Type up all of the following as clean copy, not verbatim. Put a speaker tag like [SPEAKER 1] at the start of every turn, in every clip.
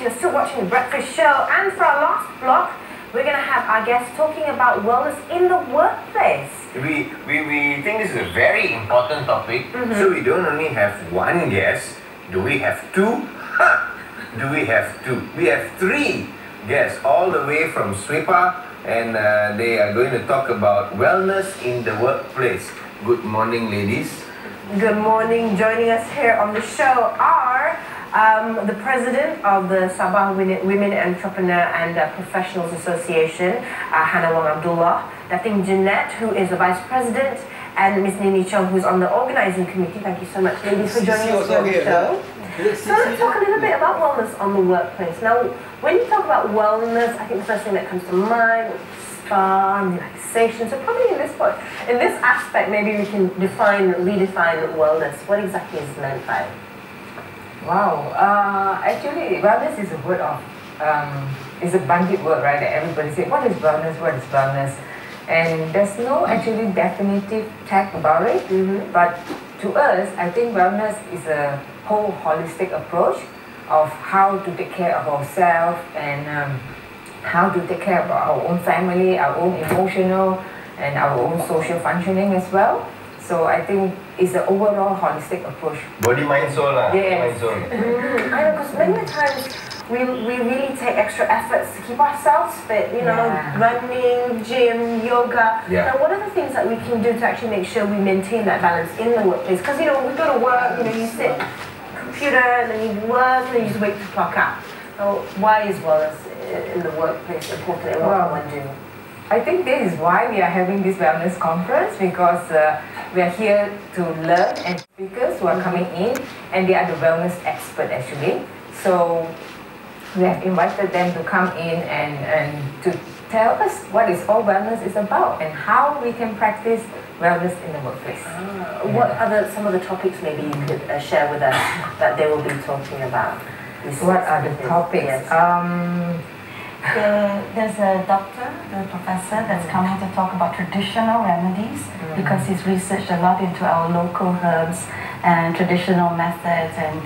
[SPEAKER 1] You're still watching The Breakfast Show. And for our last block, we're going to have our guests talking about wellness in the workplace.
[SPEAKER 2] We think this is a very important topic. So we don't only have one guest. Do we have two? Do we have two? We have three guests all the way from SWEPA, and they are going to talk about wellness in the workplace. Good morning, ladies.
[SPEAKER 1] Good morning. Joining us here on the show are the president of the Sabah Women Entrepreneur and Professionals Association, Hanaa, Wong, Abdullah, Datin, Jeanette, who is the vice president, and Miss Niney, Chong, who's on the organizing committee. Thank you so much, ladies, for joining us here on the show. So let's talk a little bit about wellness on the workplace. Now, when you talk about wellness, I think the first thing that comes to mind is spa, relaxation. So probably in this aspect, maybe we can redefine wellness. What exactly is meant by it?
[SPEAKER 3] Wow, actually wellness is a word of, it's a bandied word, right? That everybody says, what is wellness, what is wellness? And there's no actually definitive tag about it, but to us, I think wellness is a whole holistic approach of how to take care of ourselves and how to take care of our own family, our own emotional and our own social functioning as well. So I think it's an overall holistic approach.
[SPEAKER 2] Body, mind, soul.
[SPEAKER 3] Yes.
[SPEAKER 2] Mind, soul.
[SPEAKER 1] I know, because many times we really take extra efforts to keep ourselves fit, you know, running, gym, yoga. Now, what are the things that we can do to actually make sure we maintain that balance in the workplace? Because, you know, we go to work, you know, you sit computer, and then you work, and then you just wait to clock out. So why is wellness in the workplace important, and what can one do?
[SPEAKER 3] I think this is why we are having this wellness conference, because we are here to learn, and speakers who are coming in, and they are the wellness expert actually. So we have invited them to come in and to tell us what is all wellness is about and how we can practice wellness in the workplace.
[SPEAKER 1] What are some of the topics maybe you could share with us that they will be talking about?
[SPEAKER 3] What are the topics?
[SPEAKER 1] Yes.
[SPEAKER 4] There's a doctor, the professor, that's coming to talk about traditional remedies because he's researched a lot into our local herbs and traditional methods, and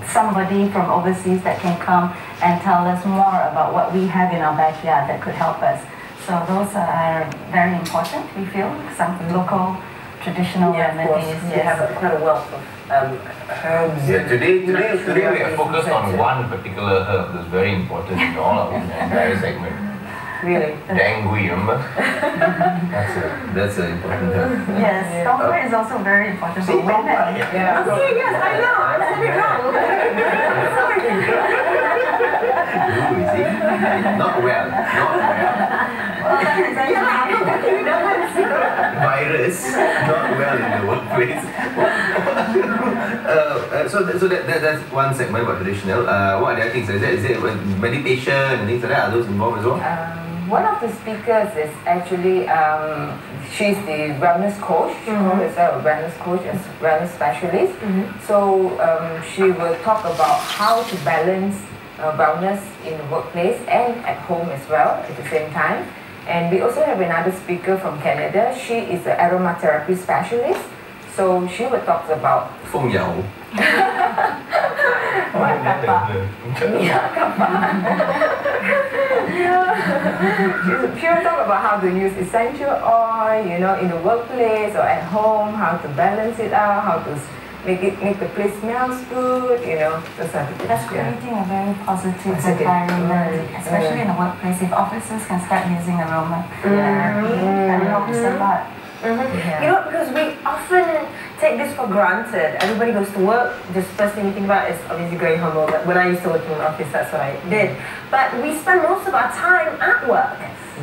[SPEAKER 4] somebody from overseas that can come and tell us more about what we have in our backyard that could help us. So those are very important, we feel, some local traditional remedies.
[SPEAKER 1] You have quite a wealth of herbs.
[SPEAKER 2] Yeah, today we are focused on one particular herb that's very important in all of the entire segment.
[SPEAKER 1] Really?
[SPEAKER 2] Dengue, remember? That's an important herb.
[SPEAKER 4] Yes, Sinclair is also very important for women.
[SPEAKER 1] Yeah. Okay, yes, I know. I said it wrong.
[SPEAKER 2] Ooh, is it? Not well. Virus, not well in the workplace. So that's one segment about traditional. What are the other things? Is it meditation and things like that? Are those involved as well?
[SPEAKER 3] One of the speakers is actually, she's the wellness coach. She calls herself a wellness coach and wellness specialist. So she will talk about how to balance wellness in the workplace and at home as well at the same time. And we also have another speaker from Canada. She is an aromatherapy specialist. So she will talk about
[SPEAKER 2] Feng Yao.
[SPEAKER 3] She will talk about how to use essential oil, you know, in the workplace or at home, how to balance it out, how to make the place smells good, you know.
[SPEAKER 4] That's creating a very positive environment, especially in the workplace. If officers can start using aromatherapy, that helps a lot.
[SPEAKER 1] You know, because we often take this for granted. Everybody goes to work, just first thing you think about is obviously going home. When I used to work in an office, that's what I did. But we spend most of our time at work,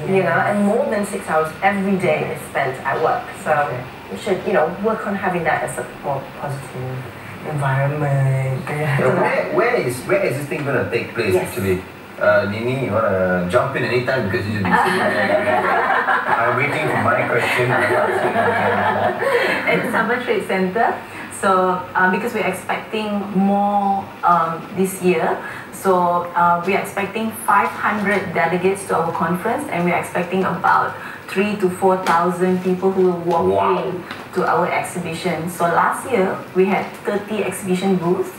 [SPEAKER 1] you know, and more than 6 hours every day is spent at work. So we should, you know, work on having that as a more positive environment.
[SPEAKER 2] Where is this thing going to take place actually? Niney, you want to jump in anytime because you just been sitting there. I'm waiting for my question.
[SPEAKER 5] At Sabah Trade Center. So because we're expecting more this year, so we are expecting 500 delegates to our conference, and we are expecting about 3,000 to 4,000 people who will walk
[SPEAKER 2] Wow.
[SPEAKER 5] in to our exhibition. So last year we had 30 exhibition booths.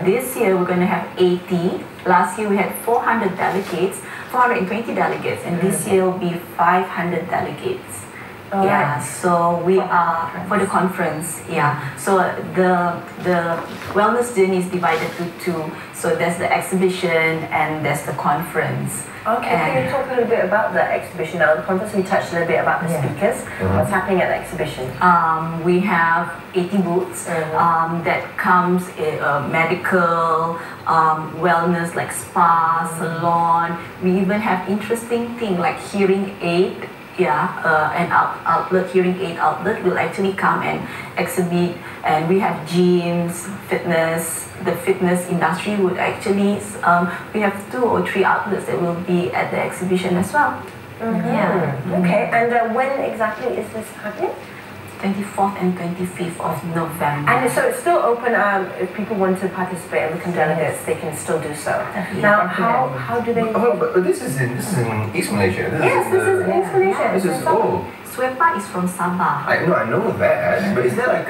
[SPEAKER 5] This year we're going to have 80. Last year we had 420 delegates, and this year will be 500 delegates. Yeah, so we are for the conference. Yeah, so the wellness journey is divided to two. So there's the exhibition and there's the conference.
[SPEAKER 1] Okay, can you talk a little bit about the exhibition? Now, the conference, we touched a little bit about the speakers. What's happening at the exhibition?
[SPEAKER 5] We have 80 booths that comes medical, wellness like spa, salon. We even have interesting thing like hearing aid. An outlet, hearing aid outlet will actually come and exhibit, and we have gyms, fitness. The fitness industry would actually, we have 2 or 3 outlets that will be at the exhibition as well. Yeah.
[SPEAKER 1] Okay, and when exactly is this happening?
[SPEAKER 5] 24th and 25th of November.
[SPEAKER 1] And so it's still open, if people want to participate and become delegates, they can still do so. Now, how do they...
[SPEAKER 2] But this is in East Malaysia.
[SPEAKER 1] This is in East Malaysia.
[SPEAKER 2] This is,
[SPEAKER 5] SWEPA is from Sabah.
[SPEAKER 2] I know that. But is there like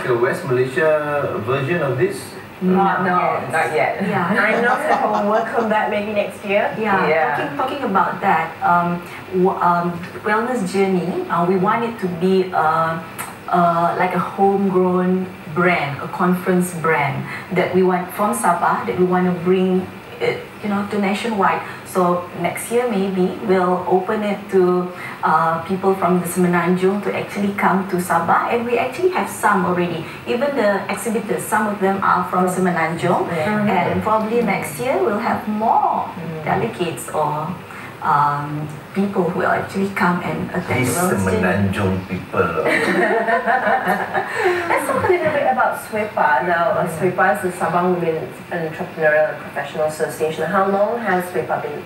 [SPEAKER 2] a West Malaysia version of this?
[SPEAKER 3] Not yet.
[SPEAKER 5] Yeah.
[SPEAKER 1] I know that we'll work on that maybe next year.
[SPEAKER 5] Yeah. Talking about that, wellness journey, we want it to be like a homegrown brand, a conference brand that we want from Sabah, that we want to bring it, to nationwide. So next year maybe we'll open it to people from the Semenanjung to actually come to Sabah, and we actually have some already. Even the exhibitors, some of them are from Semenanjung, and probably next year we'll have more delegates or people who will actually come and attend the wellness journey.
[SPEAKER 2] Semenanjung people.
[SPEAKER 1] Let's talk a little bit about SWEPA. Now, SWEPA is the Sabah Women Entrepreneurial Professional Association. How long has SWEPA been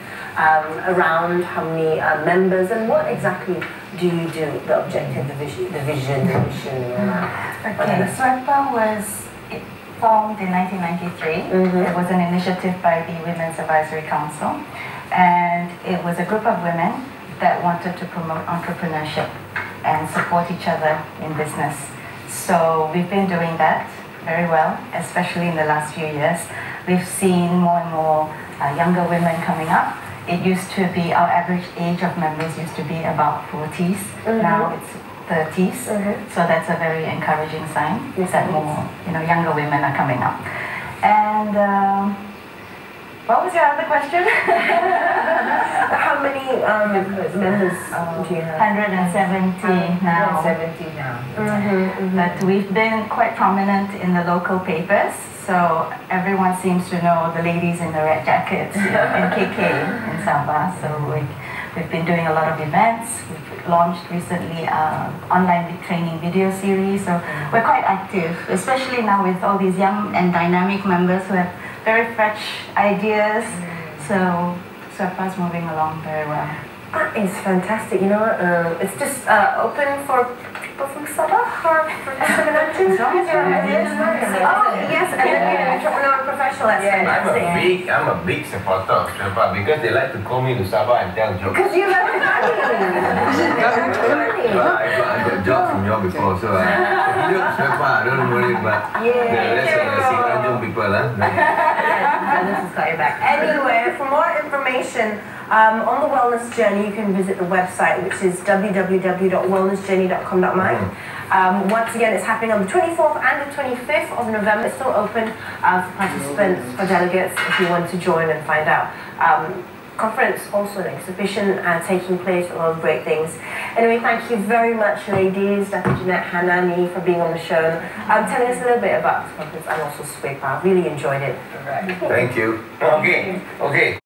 [SPEAKER 1] around? How many members? And what exactly do you do? The objective, the vision, the mission, and all that.
[SPEAKER 4] Okay, SWEPA was formed in 1993. It was an initiative by the Women's Advisory Council. And it was a group of women that wanted to promote entrepreneurship and support each other in business. So we've been doing that very well, especially in the last few years. We've seen more and more younger women coming up. It used to be, our average age of members used to be about 40s. Now it's 30s. So that's a very encouraging sign that more younger women are coming up. And what was your other question?
[SPEAKER 1] How many members do you have?
[SPEAKER 4] 170 now.
[SPEAKER 3] 170 now.
[SPEAKER 4] But we've been quite prominent in the local papers, so everyone seems to know the ladies in the red jackets in KK in Sabah. So we've been doing a lot of events. We've launched recently an online training video series, so we're quite active, especially now with all these young and dynamic members who have very fresh ideas. So SWEPA's moving along very well.
[SPEAKER 1] That is fantastic. It's just open for people from Sabah or from Semenanjung.
[SPEAKER 4] As long as you're
[SPEAKER 1] Oh, yes, and then you're an entrepreneur professional. That's fantastic.
[SPEAKER 2] I'm a big supporter of SWEPA because they like to call me to Sabah and tell jokes.
[SPEAKER 1] Because you love money.
[SPEAKER 2] I got jobs from you before, so SWEPA, don't worry about the rest of the Semenanjung people.
[SPEAKER 1] This has got your back. Anyway, for more information on the wellness journey, you can visit the website, which is www.wellnessjourney.com.my. Once again, it's happening on the 24th and the 25th of November. It's still open for participants, for delegates, if you want to join and find out. Conference, also an exhibition taking place, a lot of great things. Anyway, thank you very much, ladies, Dr. Jeanette, Hanaa, Niney, for being on the show, telling us a little bit about this conference and also SWEPA. Really enjoyed it.
[SPEAKER 2] Thank you. Okay.